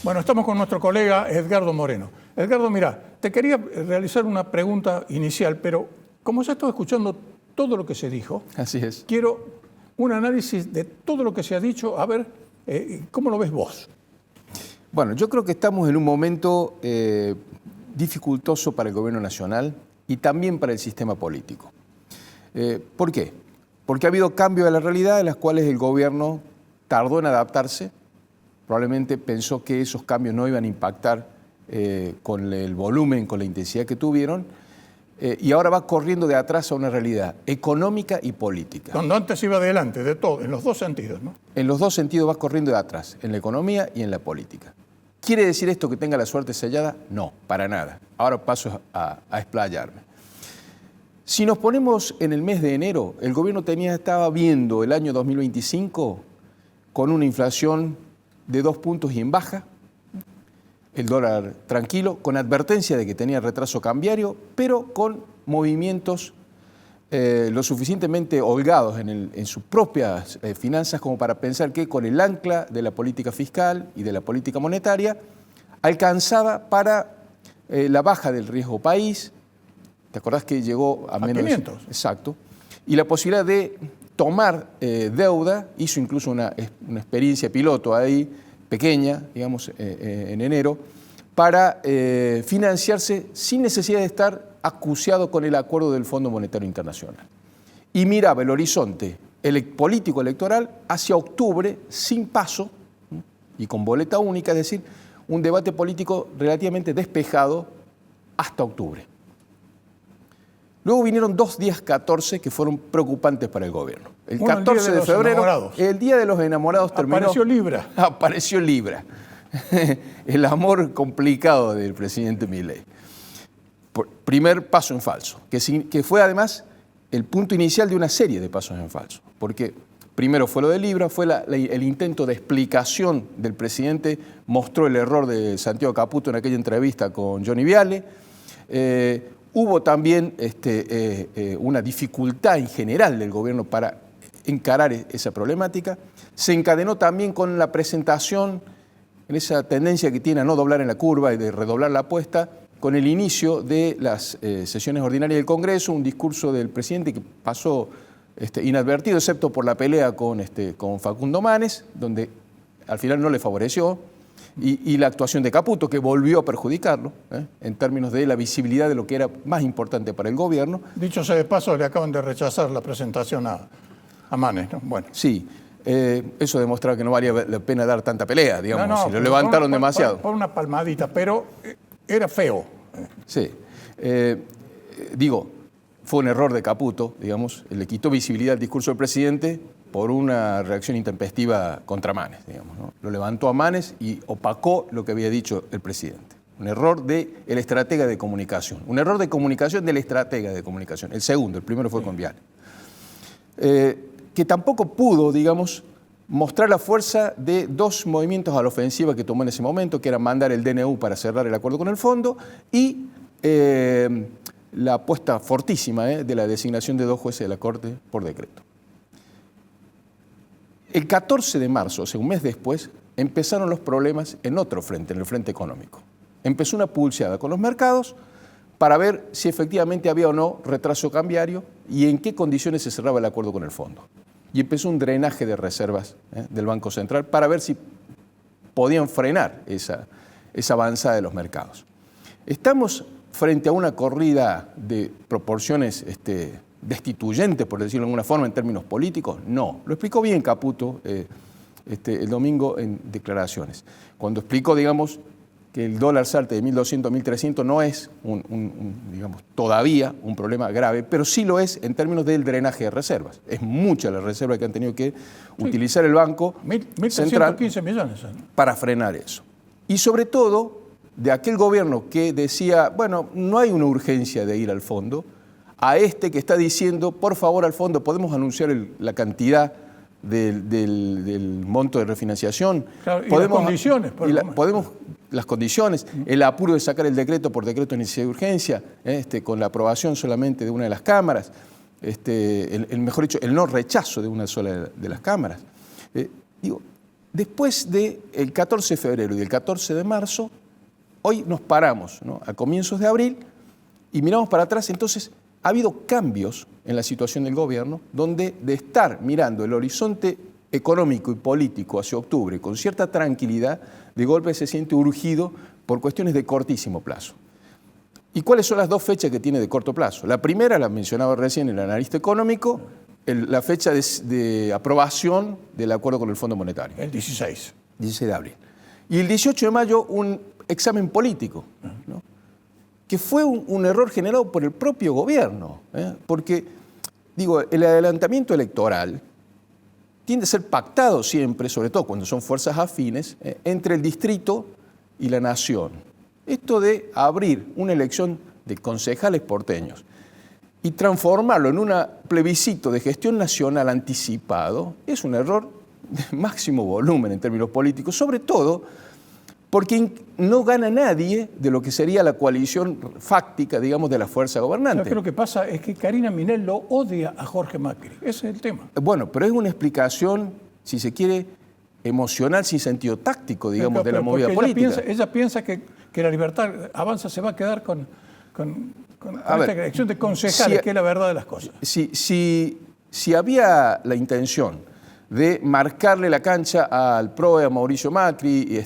Bueno, estamos con nuestro colega Edgardo Moreno. Edgardo, mira, te quería realizar una pregunta inicial, pero como ya he estado escuchando todo lo que se dijo, así es, quiero un análisis de todo lo que se ha dicho, a ver, ¿cómo lo ves vos? Bueno, yo creo que estamos en un momento dificultoso para el gobierno nacional y también para el sistema político. ¿Por qué? Porque ha habido cambios de la realidad en las cuales el gobierno tardó en adaptarse, probablemente pensó que esos cambios no iban a impactar con el volumen, con la intensidad que tuvieron, y ahora va corriendo de atrás a una realidad económica y política. Cuando antes iba adelante, de todo, en los dos sentidos, ¿no? En los dos sentidos va corriendo de atrás, en la economía y en la política. ¿Quiere decir esto que tenga la suerte sellada? No, para nada. Ahora paso a explayarme. Si nos ponemos en el mes de enero, el gobierno estaba viendo el año 2025 con una inflación de 2 puntos y en baja, el dólar tranquilo, con advertencia de que tenía retraso cambiario, pero con movimientos lo suficientemente holgados en sus propias finanzas como para pensar que con el ancla de la política fiscal y de la política monetaria alcanzaba para la baja del riesgo país. ¿Te acordás que llegó a menos 500? Exacto. Y la posibilidad de tomar deuda, hizo incluso una experiencia piloto ahí, pequeña, digamos, en enero, para financiarse sin necesidad de estar acuciado con el acuerdo del Fondo Monetario Internacional. Y miraba el horizonte político electoral hacia octubre, sin paso y con boleta única, es decir, un debate político relativamente despejado hasta octubre. Luego vinieron 2 días 14 que fueron preocupantes para el gobierno. El 14 de febrero, el Día de los Enamorados terminó. Apareció Libra. Apareció Libra. El amor complicado del presidente Milei. Primer paso en falso, que fue además el punto inicial de una serie de pasos en falso. Porque primero fue lo de Libra, fue el intento de explicación del presidente, mostró el error de Santiago Caputo en aquella entrevista con Johnny Viale. Hubo también una dificultad en general del gobierno para encarar esa problemática. Se encadenó también con la presentación, en esa tendencia que tiene a no doblar en la curva y de redoblar la apuesta, con el inicio de las sesiones ordinarias del Congreso, un discurso del presidente que pasó inadvertido, excepto por la pelea con Facundo Manes, donde al final no le favoreció. Y la actuación de Caputo, que volvió a perjudicarlo, en términos de la visibilidad de lo que era más importante para el gobierno. Dicho sea de paso, le acaban de rechazar la presentación a Manes, ¿no? Bueno. Sí, eso demostraba que no valía la pena dar tanta pelea, digamos, si lo levantaron demasiado. Por una palmadita, pero era feo. Sí, fue un error de Caputo, digamos, le quitó visibilidad al discurso del presidente por una reacción intempestiva contra Manes, digamos, ¿no? Lo levantó a Manes y opacó lo que había dicho el presidente. Un error del estratega de comunicación. Un error de comunicación del estratega de comunicación. El segundo, el primero fue con Viale. Que tampoco pudo, digamos, mostrar la fuerza de 2 movimientos a la ofensiva que tomó en ese momento, que era mandar el DNU para cerrar el acuerdo con el fondo y la apuesta fortísima de la designación de 2 jueces de la Corte por decreto. El 14 de marzo, o sea, un mes después, empezaron los problemas en otro frente, en el frente económico. Empezó una pulseada con los mercados para ver si efectivamente había o no retraso cambiario y en qué condiciones se cerraba el acuerdo con el fondo. Y empezó un drenaje de reservas del Banco Central para ver si podían frenar esa avanzada de los mercados. Estamos frente a una corrida de proporciones destituyentes, por decirlo de alguna forma, en términos políticos. No, lo explicó bien Caputo el domingo en declaraciones. Cuando explicó, digamos, que el dólar salte de 1.200 a 1.300 no es digamos, todavía un problema grave, pero sí lo es en términos del drenaje de reservas. Es mucha la reserva que han tenido que utilizar el Banco Central 1.315 millones para frenar eso. Y sobre todo, de aquel gobierno que decía, bueno, no hay una urgencia de ir al fondo, a que está diciendo, por favor, al fondo, ¿podemos anunciar la cantidad del monto de refinanciación? Claro, y las condiciones. Las condiciones, el apuro de sacar el decreto por decreto de necesidad de urgencia, con la aprobación solamente de una de las cámaras, mejor dicho, el no rechazo de una sola de las cámaras. después del 14 de febrero y del 14 de marzo, hoy nos paramos, ¿no?, a comienzos de abril y miramos para atrás. Entonces ha habido cambios en la situación del gobierno, donde de estar mirando el horizonte económico y político hacia octubre con cierta tranquilidad, de golpe se siente urgido por cuestiones de cortísimo plazo. ¿Y cuáles son las dos fechas que tiene de corto plazo? La primera, la mencionaba recién el analista económico, la fecha de aprobación del acuerdo con el Fondo Monetario. El 16. 16 de abril. Y el 18 de mayo un examen político, ¿no?, que fue un error generado por el propio gobierno, porque, digo, el adelantamiento electoral tiende a ser pactado siempre, sobre todo cuando son fuerzas afines, entre el distrito y la nación. Esto de abrir una elección de concejales porteños y transformarlo en un plebiscito de gestión nacional anticipado es un error de máximo volumen en términos políticos, sobre todo porque no gana nadie de lo que sería la coalición fáctica, digamos, de la fuerza gobernante. Lo que pasa es que Karina Minel lo odia a Jorge Macri. Ese es el tema. Bueno, pero es una explicación, si se quiere, emocional, sin sentido táctico, digamos, de la movida política. Ella piensa que la Libertad Avanza se va a quedar con esta elección de concejales, que es la verdad de las cosas. Si había la intención de marcarle la cancha al PRO y a Mauricio Macri,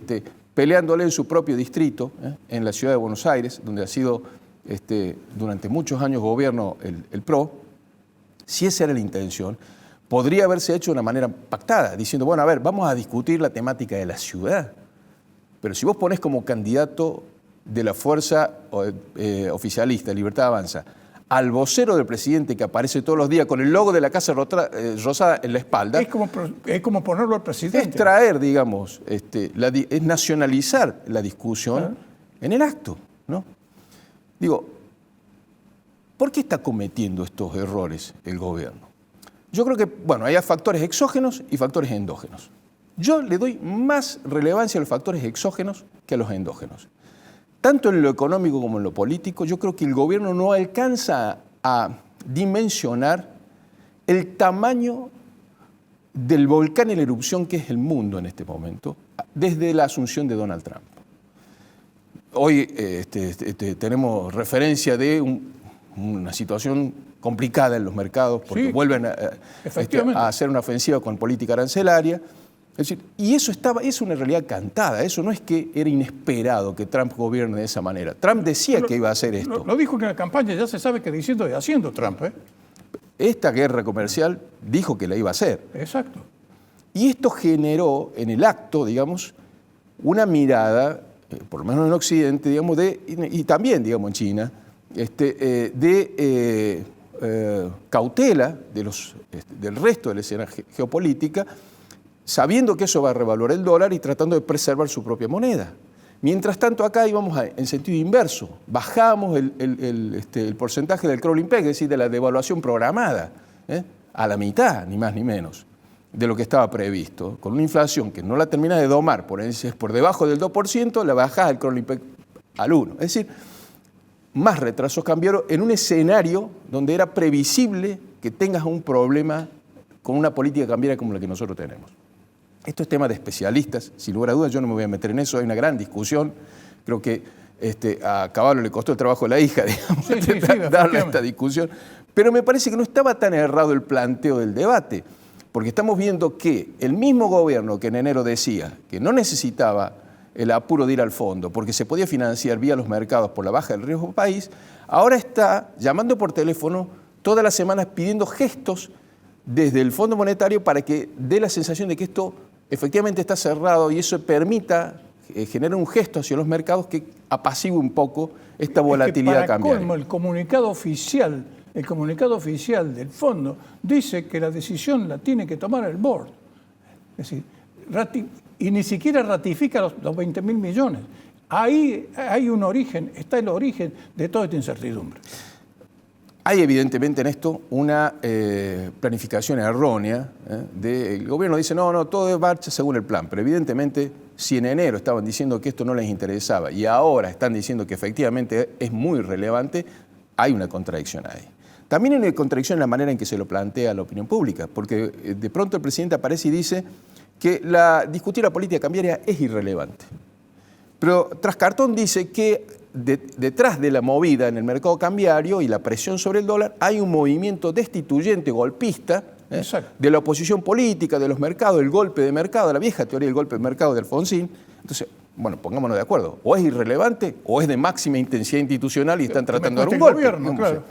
peleándole en su propio distrito, en la ciudad de Buenos Aires, donde ha sido durante muchos años gobierno el PRO, si esa era la intención, podría haberse hecho de una manera pactada, diciendo, bueno, a ver, vamos a discutir la temática de la ciudad. Pero si vos ponés como candidato de la fuerza oficialista, Libertad Avanza, al vocero del presidente que aparece todos los días con el logo de la Casa Rosada en la espalda. Es como ponerlo al presidente. Es traer, digamos, es nacionalizar la discusión en el acto, ¿no? Digo, ¿por qué está cometiendo estos errores el gobierno? Yo creo que, bueno, hay factores exógenos y factores endógenos. Yo le doy más relevancia a los factores exógenos que a los endógenos. Tanto en lo económico como en lo político, yo creo que el gobierno no alcanza a dimensionar el tamaño del volcán en erupción que es el mundo en este momento, desde la asunción de Donald Trump. Hoy tenemos referencia de una situación complicada en los mercados, porque vuelven a hacer una ofensiva con política arancelaria. Es decir, y eso es una realidad cantada, eso no es que era inesperado que Trump gobierne de esa manera. Trump decía que iba a hacer esto. Lo dijo en la campaña, ya se sabe que diciendo y haciendo Trump. Esta guerra comercial dijo que la iba a hacer. Exacto. Y esto generó en el acto, digamos, una mirada, por lo menos en Occidente, digamos, y también, digamos, en China, de cautela del resto de la escena geopolítica, sabiendo que eso va a revalorar el dólar y tratando de preservar su propia moneda. Mientras tanto, acá íbamos en sentido inverso. Bajamos el porcentaje del crawling peg, es decir, de la devaluación programada, a la mitad, ni más ni menos, de lo que estaba previsto, con una inflación que no la termina de domar, por debajo del 2%, la bajás el crawling peg al 1%. Es decir, más retrasos cambiaron en un escenario donde era previsible que tengas un problema con una política cambiaria como la que nosotros tenemos. Esto es tema de especialistas, sin lugar a dudas, yo no me voy a meter en eso, hay una gran discusión. Creo que a Cavallo le costó el trabajo a la hija, digamos, darle esta discusión. Pero me parece que no estaba tan errado el planteo del debate, porque estamos viendo que el mismo gobierno que en enero decía que no necesitaba el apuro de ir al fondo, porque se podía financiar vía los mercados por la baja del riesgo país, ahora está llamando por teléfono todas las semanas pidiendo gestos desde el Fondo Monetario para que dé la sensación de que esto efectivamente está cerrado y eso permita generar un gesto hacia los mercados que apacigue un poco esta volatilidad cambiaria. Colmo, el comunicado oficial del fondo dice que la decisión la tiene que tomar el board. Es decir, y ni siquiera ratifica los 20.000 millones. Ahí hay un origen, está el origen de toda esta incertidumbre. Hay evidentemente en esto una planificación errónea. El gobierno dice, no, todo marcha según el plan, pero evidentemente si en enero estaban diciendo que esto no les interesaba y ahora están diciendo que efectivamente es muy relevante, hay una contradicción ahí. También hay una contradicción en la manera en que se lo plantea la opinión pública, porque de pronto el presidente aparece y dice que discutir la política cambiaria es irrelevante. Pero Trascartón dice que detrás de la movida en el mercado cambiario y la presión sobre el dólar hay un movimiento destituyente, golpista, de la oposición política, de los mercados, el golpe de mercado, la vieja teoría del golpe de mercado de Alfonsín. Entonces, bueno, pongámonos de acuerdo, o es irrelevante o es de máxima intensidad institucional y están tratando de dar un golpe. Gobierno, claro.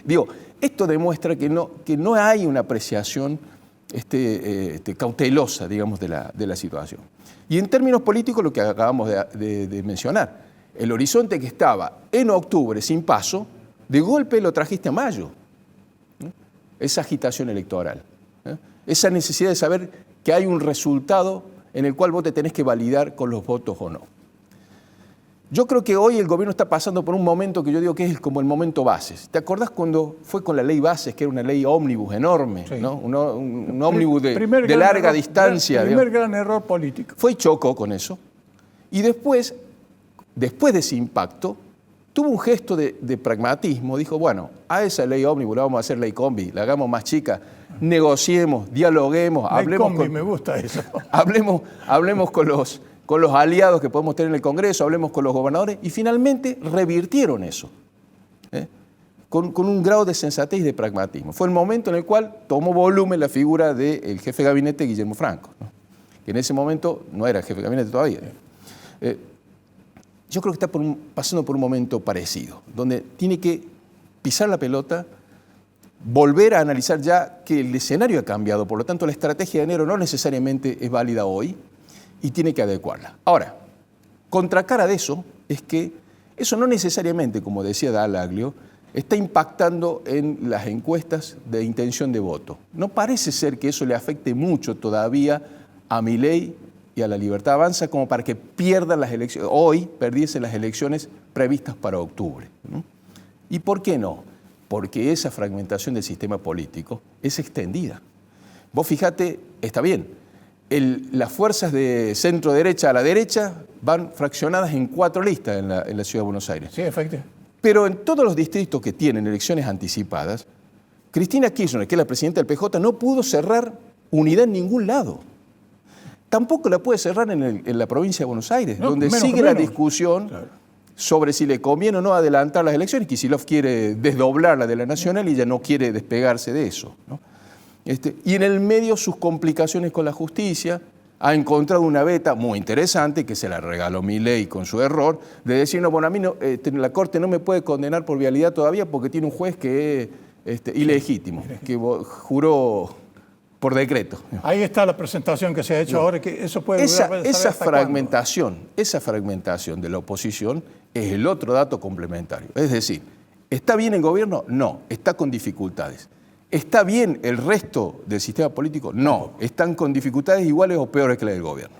Digo, esto demuestra que no hay una apreciación cautelosa, digamos, de la situación. Y en términos políticos, lo que acabamos de mencionar, el horizonte que estaba en octubre sin paso, de golpe lo trajiste a mayo. Esa agitación electoral, esa necesidad de saber que hay un resultado en el cual vos te tenés que validar con los votos o no. Yo creo que hoy el gobierno está pasando por un momento que yo digo que es como el momento bases. ¿Te acordás cuando fue con la ley bases, que era una ley ómnibus enorme, sí, ¿no? un ómnibus de larga distancia? El primer gran error político. Fue y chocó con eso. Y después de ese impacto, tuvo un gesto de pragmatismo. Dijo, bueno, a esa ley ómnibus la vamos a hacer ley combi, la hagamos más chica, negociemos, dialoguemos. Hablemos combi, me gusta eso. Hablemos con los aliados que podemos tener en el Congreso, hablemos con los gobernadores, y finalmente revirtieron eso, con un grado de sensatez y de pragmatismo. Fue el momento en el cual tomó volumen la figura del jefe de gabinete, Guillermo Franco, ¿no? Que en ese momento no era jefe de gabinete todavía. Yo creo que está pasando por un momento parecido, donde tiene que pisar la pelota, volver a analizar ya que el escenario ha cambiado, por lo tanto la estrategia de enero no necesariamente es válida hoy, y tiene que adecuarla. Ahora, contracara de eso es que eso no necesariamente, como decía Dallaglio, está impactando en las encuestas de intención de voto. No parece ser que eso le afecte mucho todavía a Milei y a la Libertad Avanza como para que pierdan las elecciones, hoy perdiesen las elecciones previstas para octubre, ¿no? ¿Y por qué no? Porque esa fragmentación del sistema político es extendida. Vos fíjate, está bien, las fuerzas de centro-derecha a la derecha van fraccionadas en 4 listas en la Ciudad de Buenos Aires. Sí, efectivamente. Pero en todos los distritos que tienen elecciones anticipadas, Cristina Kirchner, que es la presidenta del PJ, no pudo cerrar unidad en ningún lado. Tampoco la puede cerrar en la provincia de Buenos Aires, no, donde sigue la discusión, claro, sobre si le conviene o no adelantar las elecciones. Kicillof quiere desdoblarla de la nacional y ella no quiere despegarse de eso, ¿no? Y en el medio sus complicaciones con la justicia. Ha encontrado una veta muy interesante que se la regaló Milei con su error de decir, no, bueno, a mí no, la Corte no me puede condenar por vialidad todavía porque tiene un juez que es ilegítimo, que juró por decreto. Ahí está la presentación que se ha hecho ahora, que eso puede durar. Esa fragmentación de la oposición es el otro dato complementario. Es decir, ¿está bien el gobierno? No, está con dificultades. ¿Está bien el resto del sistema político? No, están con dificultades iguales o peores que la del gobierno.